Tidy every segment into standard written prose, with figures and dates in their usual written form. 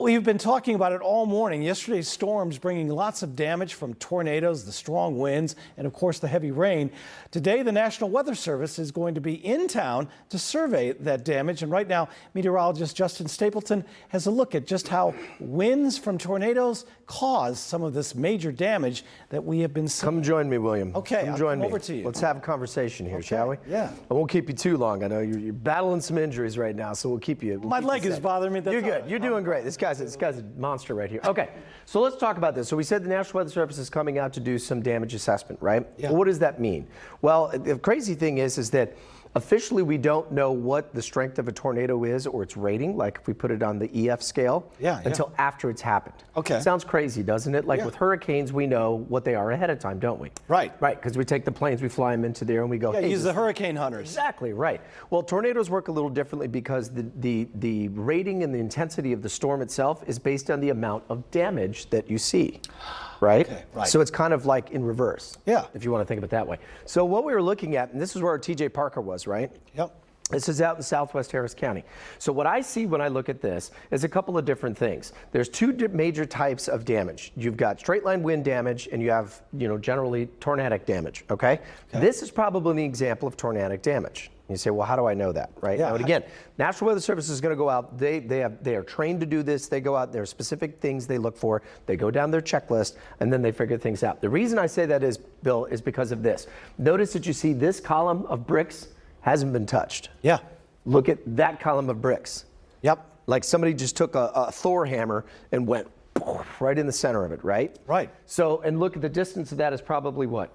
We've been talking about it all morning. Yesterday's storms bringing lots of damage from tornadoes, the strong winds, and of course the heavy rain. Today, the National Weather Service is going to be in town to survey that damage. And right now, meteorologist Justin Stapleton has a look at just how winds from tornadoes cause some of this major damage that we have been seeing. Come join me, William. Okay, come join me. over to you. Let's have a conversation here, okay. shall we? Yeah. I won't keep you too long. I know you're battling some injuries right now, so we'll keep you. My leg is bothering me. That's You're good. You're doing great. This guy's a monster right here. Okay, so let's talk about this. So we said the National Weather Service is coming out to do some damage assessment, right? Yeah. Well, what does that mean? Well, the crazy thing is that officially we don't know what the strength of a tornado is or its rating, like if we put it on the EF scale, until after it's happened. Okay. Sounds crazy, doesn't it? Like with hurricanes, we know what they are ahead of time, don't we? Right. Right, because we take the planes, we fly them into there, and we go, Yeah, hey, use the hurricane hunters. Exactly, right. Well, tornadoes work a little differently because the rating and the intensity of the storm itself is based on the amount of damage that you see. Right? Okay, right. So it's kind of like in reverse. Yeah. If you want to think of it that way. So what we were looking at, and this is where our TJ Parker was, right? Yep. This is out in southwest Harris County. So what I see when I look at this is a couple of different things. There's two major types of damage. You've got straight line wind damage and you have, generally tornadic damage, okay? This is probably an example of tornadic damage. You say, well, how do I know that, right? Yeah. Now, and again, National Weather Service is going to go out. They are trained to do this. They go out. There are specific things they look for. They go down their checklist, and then they figure things out. The reason I say that is, Bill, is because of this. Notice that you see this column of bricks hasn't been touched. Yeah. Look at that column of bricks. Yep. Like somebody just took a Thor hammer and went right in the center of it, right? Right. So, and look at the distance of that is probably what?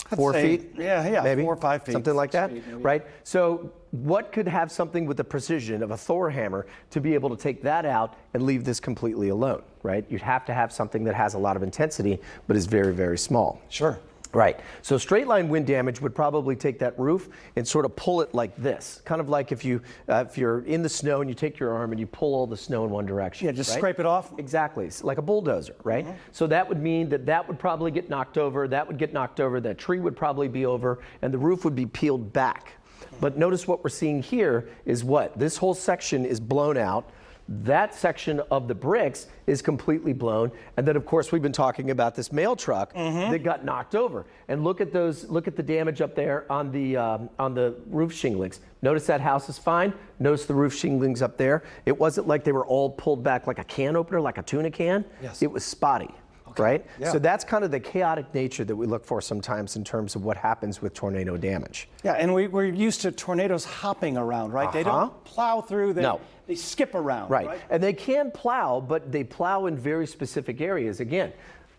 I'd 4 say, feet? Yeah, maybe 4 or 5 feet. something like that, feet, right? So what could have something with the precision of a Thor hammer to be able to take that out and leave this completely alone, right? You'd have to have something that has a lot of intensity but is very, very small. Sure. Right. So straight line wind damage would probably take that roof and sort of pull it like this, kind of like if you're in the snow and you take your arm and you pull all the snow in one direction. Yeah, just right? scrape it off. Exactly. It's like a bulldozer, right? So that would mean that would probably get knocked over, that would get knocked over, that tree would probably be over, and the roof would be peeled back. But notice what we're seeing here is what? This whole section is blown out. That section of the bricks is completely blown. And then, of course, we've been talking about this mail truck that got knocked over. And look at the damage up there on the roof shinglings. Notice that house is fine. Notice the roof shinglings up there. It wasn't like they were all pulled back like a can opener, like a tuna can. Yes. It was spotty. Right? Yeah. So that's kind of the chaotic nature that we look for sometimes in terms of what happens with tornado damage. Yeah, and we're used to tornadoes hopping around, right? They don't plow through, they skip around. Right. And they can plow, but they plow in very specific areas. Again,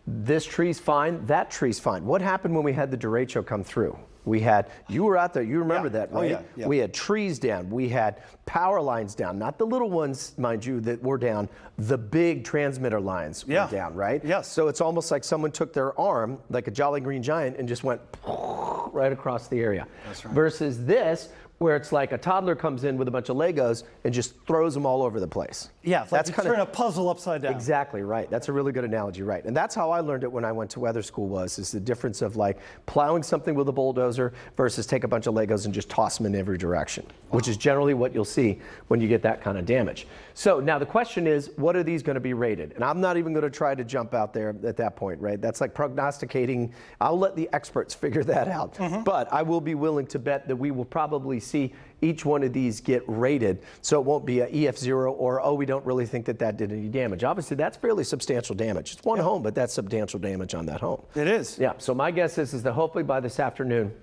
this tree's fine, that tree's fine. What happened when we had the derecho come through? You were out there, you remember that, right? Oh, yeah. We had trees down, we had power lines down, not the little ones, mind you, that were down, the big transmitter lines were down, right? Yes. So it's almost like someone took their arm, like a Jolly Green Giant, and just went right across the area. That's right. Versus this, where it's like a toddler comes in with a bunch of Legos and just throws them all over the place. Yeah, it's that's like you turn a puzzle upside down. Exactly right. That's a really good analogy, right? And that's how I learned it when I went to weather school is the difference of like plowing something with a bulldozer versus take a bunch of Legos and just toss them in every direction, which is generally what you'll see when you get that kind of damage. So now the question is, what are these going to be rated? And I'm not even going to try to jump out there at that point, right? That's like prognosticating. I'll let the experts figure that out. But I will be willing to bet that we will probably see each one of these get rated, so it won't be a EF0 or, oh, we don't really think that did any damage. Obviously, that's fairly substantial damage. It's one home, but that's substantial damage on that home. It is. Yeah, so my guess is that hopefully by this afternoon,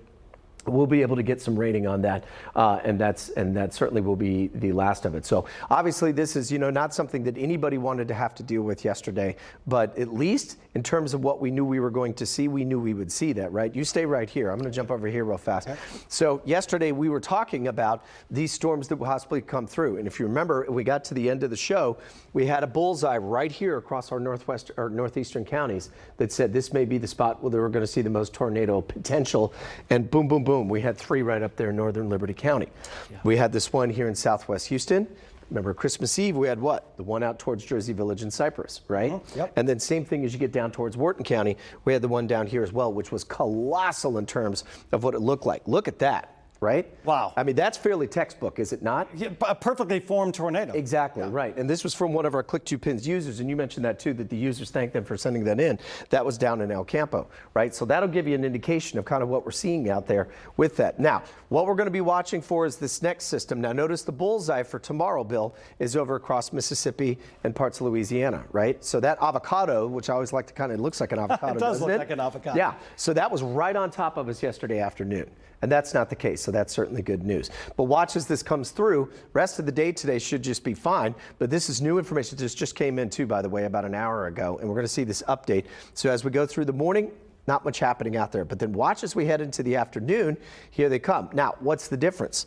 we'll be able to get some rating on that, and that certainly will be the last of it. So obviously this is not something that anybody wanted to have to deal with yesterday, but at least in terms of what we knew we were going to see, we knew we would see that, right? You stay right here. I'm going to jump over here real fast. Okay. So yesterday we were talking about these storms that will possibly come through, and if you remember, we got to the end of the show, we had a bullseye right here across our northeastern counties that said this may be the spot where we're going to see the most tornado potential, and boom, boom, boom. We had 3 right up there in northern Liberty County. Yeah. We had this one here in southwest Houston. Remember Christmas Eve, we had what? The one out towards Jersey Village and Cypress, right? Yep. And then same thing as you get down towards Wharton County, we had the one down here as well, which was colossal in terms of what it looked like. Look at that, right? Wow. I mean, that's fairly textbook, is it not? Yeah, a perfectly formed tornado. Exactly, right. And this was from one of our Click2Pins users, and you mentioned that too, that the users thanked them for sending that in. That was down in El Campo, right? So that'll give you an indication of kind of what we're seeing out there with that. Now, what we're going to be watching for is this next system. Now, notice the bullseye for tomorrow, Bill, is over across Mississippi and parts of Louisiana, right? So that avocado, which I always like to kind of, looks like an avocado, It does doesn't look it? like an avocado. Yeah, so that was right on top of us yesterday afternoon. And that's not the case, so that's certainly good news. But watch as this comes through. Rest of the day today should just be fine, but this is new information. This just came in too, by the way, about an hour ago, and we're going to see this update. So as we go through the morning, not much happening out there, but then watch as we head into the afternoon, here they come. Now, what's the difference?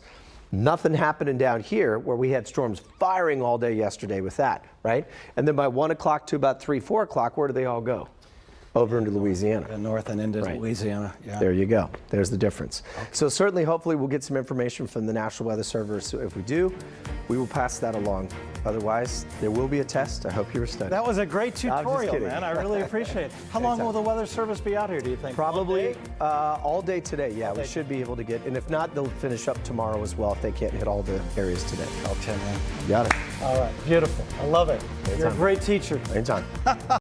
Nothing happening down here where we had storms firing all day yesterday with that, right? And then by 1 o'clock to about 3, 4 o'clock, where do they all go? Over into Louisiana. And north and into Louisiana. Yeah. There you go. There's the difference. Okay. So certainly, hopefully, we'll get some information from the National Weather Service. So if we do, we will pass that along. Otherwise, there will be a test. I hope you were studying. That was a great tutorial, man. I really appreciate it. How long will the Weather Service be out here, do you think? Probably all day today. Yeah, we should be able to get, and if not, they'll finish up tomorrow as well if they can't hit all the areas today. Okay, man. Got it. All right, beautiful. I love it. You're a great teacher. Anytime.